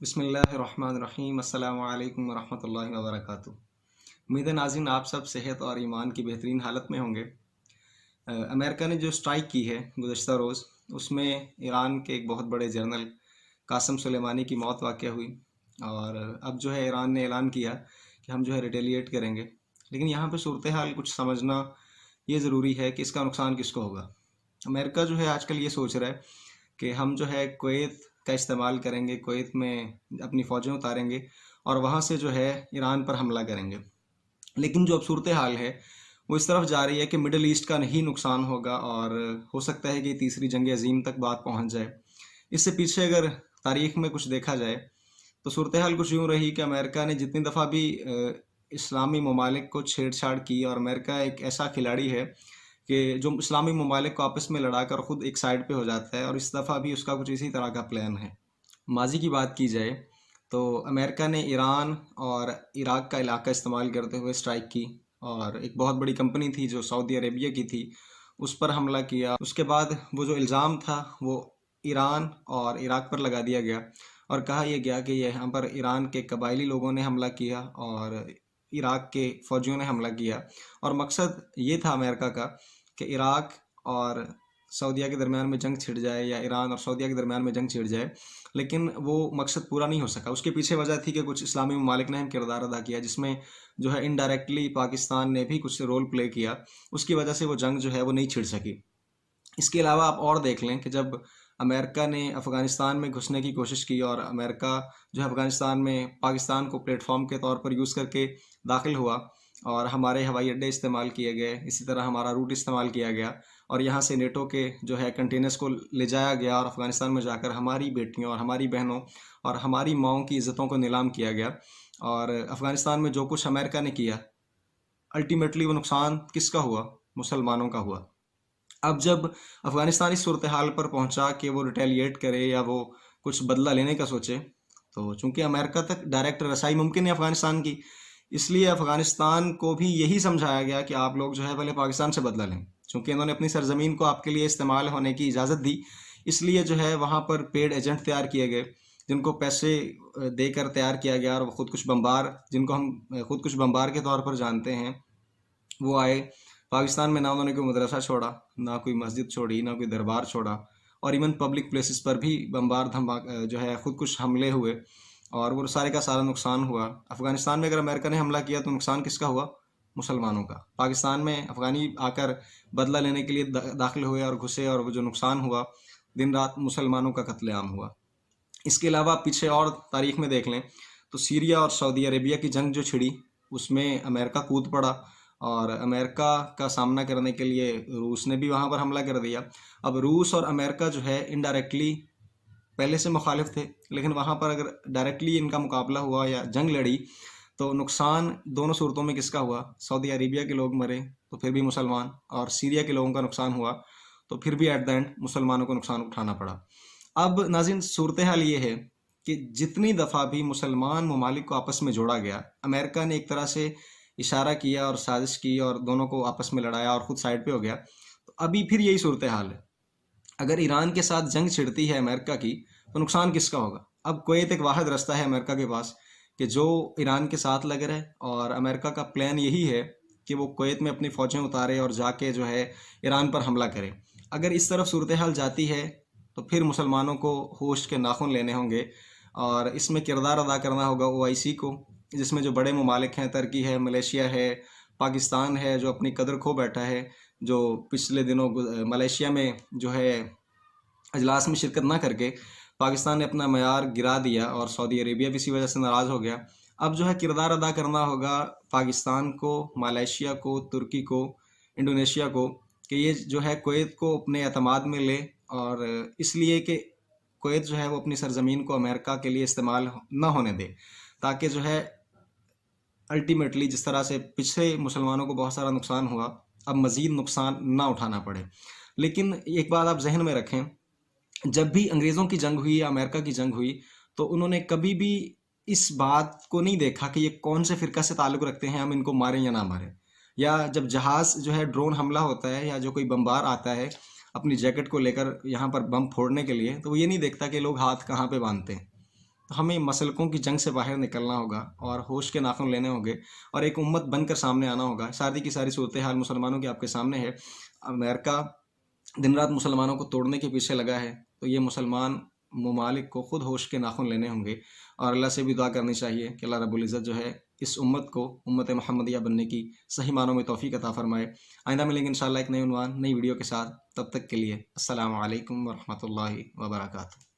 بسم اللہ الرحمن الرحیم۔ السلام علیکم ورحمۃ اللہ وبرکاتہ۔ امید ہے ناظرین آپ سب صحت اور ایمان کی بہترین حالت میں ہوں گے۔ امریکہ نے جو اسٹرائک کی ہے گزشتہ روز، اس میں ایران کے ایک بہت بڑے جنرل قاسم سلیمانی کی موت واقع ہوئی، اور اب جو ہے ایران نے اعلان کیا کہ ہم جو ہے ریٹیلیٹ کریں گے۔ لیکن یہاں پہ صورتحال کچھ سمجھنا یہ ضروری ہے کہ اس کا نقصان کس کو ہوگا۔ امریکہ جو ہے آج کل یہ سوچ رہا ہے کہ ہم جو ہے کویت کا استعمال کریں گے، کویت میں اپنی فوجیں اتاریں گے اور وہاں سے جو ہے ایران پر حملہ کریں گے۔ لیکن جو اب صورتحال ہے وہ اس طرف جا رہی ہے کہ مڈل ایسٹ کا نہیں نقصان ہوگا، اور ہو سکتا ہے کہ تیسری جنگ عظیم تک بات پہنچ جائے۔ اس سے پیچھے اگر تاریخ میں کچھ دیکھا جائے تو صورتحال کچھ یوں رہی کہ امریکہ نے جتنی دفعہ بھی اسلامی ممالک کو چھیڑ چھاڑ کی، اور امریکہ ایک ایسا کھلاڑی ہے کہ جو اسلامی ممالک کو آپس میں لڑا کر خود ایک سائڈ پہ ہو جاتا ہے، اور اس دفعہ بھی اس کا کچھ اسی طرح کا پلان ہے۔ ماضی کی بات کی جائے تو امریکہ نے ایران اور عراق کا علاقہ استعمال کرتے ہوئے اسٹرائک کی، اور ایک بہت بڑی کمپنی تھی جو سعودی عربیہ کی تھی اس پر حملہ کیا۔ اس کے بعد وہ جو الزام تھا وہ ایران اور عراق پر لگا دیا گیا، اور کہا یہ گیا کہ یہاں پر ایران کے قبائلی لوگوں نے حملہ کیا اور عراق کے فوجیوں نے حملہ کیا، اور مقصد یہ تھا امریکہ کا کہ عراق اور سعودیہ کے درمیان میں جنگ چھڑ جائے، یا ایران اور سعودیہ کے درمیان میں جنگ چھڑ جائے۔ لیکن وہ مقصد پورا نہیں ہو سکا۔ اس کے پیچھے وجہ تھی کہ کچھ اسلامی ممالک نے اہم کردار ادا کیا، جس میں جو ہے انڈائریکٹلی پاکستان نے بھی کچھ رول پلے کیا۔ اس کی وجہ سے وہ جنگ جو ہے وہ نہیں چھڑ سکی۔ اس کے علاوہ آپ اور دیکھ لیں کہ جب امریکہ نے افغانستان میں گھسنے کی کوشش کی، اور امریکہ جو ہے افغانستان میں پاکستان کو پلیٹ فارم کے طور پر یوز کر کے داخل ہوا، اور ہمارے ہوائی اڈے استعمال کیے گئے، اسی طرح ہمارا روٹ استعمال کیا گیا، اور یہاں سے نیٹو کے جو ہے کنٹینرز کو لے جایا گیا، اور افغانستان میں جا کر ہماری بیٹیوں اور ہماری بہنوں اور ہماری ماؤں کی عزتوں کو نیلام کیا گیا۔ اور افغانستان میں جو کچھ امریکہ نے کیا، الٹیمیٹلی وہ نقصان کس کا ہوا؟ مسلمانوں کا ہوا۔ اب جب افغانستان اس صورتحال پر پہنچا کہ وہ ریٹیلیٹ کرے یا وہ کچھ بدلہ لینے کا سوچے، تو چونکہ امریکہ تک ڈائریکٹ رسائی ممکن ہے افغانستان کی، اس لیے افغانستان کو بھی یہی سمجھایا گیا کہ آپ لوگ جو ہے پہلے پاکستان سے بدلہ لیں، چونکہ انہوں نے اپنی سرزمین کو آپ کے لیے استعمال ہونے کی اجازت دی۔ اس لیے جو ہے وہاں پر پیڈ ایجنٹ تیار کیے گئے، جن کو پیسے دے کر تیار کیا گیا، اور وہ خودکش بمبار، جن کو ہم خودکش بمبار کے طور پر جانتے ہیں، وہ آئے پاکستان میں۔ نہ انہوں نے کوئی مدرسہ چھوڑا، نہ کوئی مسجد چھوڑی، نہ کوئی دربار چھوڑا، اور ایون پبلک پلیسز پر بھی بمبار جو ہے خودکش حملے ہوئے، اور وہ سارے کا سارا نقصان ہوا۔ افغانستان میں اگر امریکہ نے حملہ کیا تو نقصان کس کا ہوا؟ مسلمانوں کا۔ پاکستان میں افغانی آ کر بدلہ لینے کے لیے داخل ہوئے اور گھسے، اور وہ جو نقصان ہوا دن رات مسلمانوں کا قتل عام ہوا۔ اس کے علاوہ پیچھے اور تاریخ میں دیکھ لیں تو سیریا اور سعودی عربیہ کی جنگ جو چھڑی، اس میں امریکہ کود پڑا، اور امریکہ کا سامنا کرنے کے لیے روس نے بھی وہاں پر حملہ کر دیا۔ اب روس اور امریکہ جو ہے انڈائریکٹلی پہلے سے مخالف تھے، لیکن وہاں پر اگر ڈائریکٹلی ان کا مقابلہ ہوا یا جنگ لڑی تو نقصان دونوں صورتوں میں کس کا ہوا؟ سعودی عربیہ کے لوگ مرے تو پھر بھی مسلمان، اور سیریا کے لوگوں کا نقصان ہوا تو پھر بھی ایٹ دا اینڈ مسلمانوں کو نقصان اٹھانا پڑا۔ اب ناظرین صورتحال یہ ہے کہ جتنی دفعہ بھی مسلمان ممالک کو آپس میں جوڑا گیا، امریکہ نے ایک طرح سے اشارہ کیا اور سازش کی، اور دونوں کو آپس میں لڑایا اور خود سائڈ پہ ہو گیا۔ تو ابھی پھر یہی صورتحال ہے۔ اگر ایران کے ساتھ جنگ چھڑتی ہے امریکہ کی تو نقصان کس کا ہوگا؟ اب کویت ایک واحد رستہ ہے امریکہ کے پاس کہ جو ایران کے ساتھ لگ رہے، اور امریکہ کا پلان یہی ہے کہ وہ کویت میں اپنی فوجیں اتارے اور جا کے جو ہے ایران پر حملہ کرے۔ اگر اس طرف صورتحال جاتی ہے تو پھر مسلمانوں کو ہوش کے ناخن لینے ہوں گے، اور اس میں کردار ادا کرنا ہوگا OIC کو، جس میں جو بڑے ممالک ہیں، ترکی ہے، ملیشیا ہے، پاکستان ہے جو اپنی قدر کھو بیٹھا ہے، جو پچھلے دنوں ملیشیا میں جو ہے اجلاس میں شرکت نہ کر کے پاکستان نے اپنا معیار گرا دیا، اور سعودی عربیہ بھی اسی وجہ سے ناراض ہو گیا۔ اب جو ہے کردار ادا کرنا ہوگا پاکستان کو، ملیشیا کو، ترکی کو، انڈونیشیا کو، کہ یہ جو ہے کویت کو اپنے اعتماد میں لے، اور اس لیے کہ کویت جو ہے وہ اپنی سرزمین کو امریکہ کے لیے استعمال نہ ہونے دے، تاکہ جو ہے الٹیمیٹلی جس طرح سے پچھلے مسلمانوں کو بہت سارا نقصان ہوا، اب مزید نقصان نہ اٹھانا پڑے۔ لیکن ایک بات آپ ذہن میں رکھیں، جب بھی انگریزوں کی جنگ ہوئی یا امریکہ کی جنگ ہوئی تو انہوں نے کبھی بھی اس بات کو نہیں دیکھا کہ یہ کون سے فرقہ سے تعلق رکھتے ہیں، ہم ان کو ماریں یا نہ ماریں۔ یا جب جہاز جو ہے ڈرون حملہ ہوتا ہے، یا جو کوئی بمبار آتا ہے اپنی جیکٹ کو لے کر یہاں پر بم پھوڑنے کے لیے، تو وہ یہ نہیں دیکھتا کہ لوگ ہاتھ کہاں پہ باندھتے ہیں۔ تو ہمیں مسلکوں کی جنگ سے باہر نکلنا ہوگا اور ہوش کے ناخن لینے ہوں گے اور ایک امت بن کر سامنے آنا ہوگا۔ ساری کی ساری صورتحال مسلمانوں کی آپ کے سامنے ہے۔ امریکہ دن رات مسلمانوں کو توڑنے کے پیچھے لگا ہے، تو یہ مسلمان ممالک کو خود ہوش کے ناخن لینے ہوں گے اور اللہ سے بھی دعا کرنی چاہیے کہ اللہ رب العزت جو ہے اس امت کو امت محمدیہ بننے کی صحیح معنوں میں توفیق عطا فرمائے۔ آئندہ ملیں گے انشاءاللہ ایک نئے عنوان نئی ویڈیو کے ساتھ، تب تک کے لیے السلام علیکم ورحمۃ اللہ وبرکاتہ۔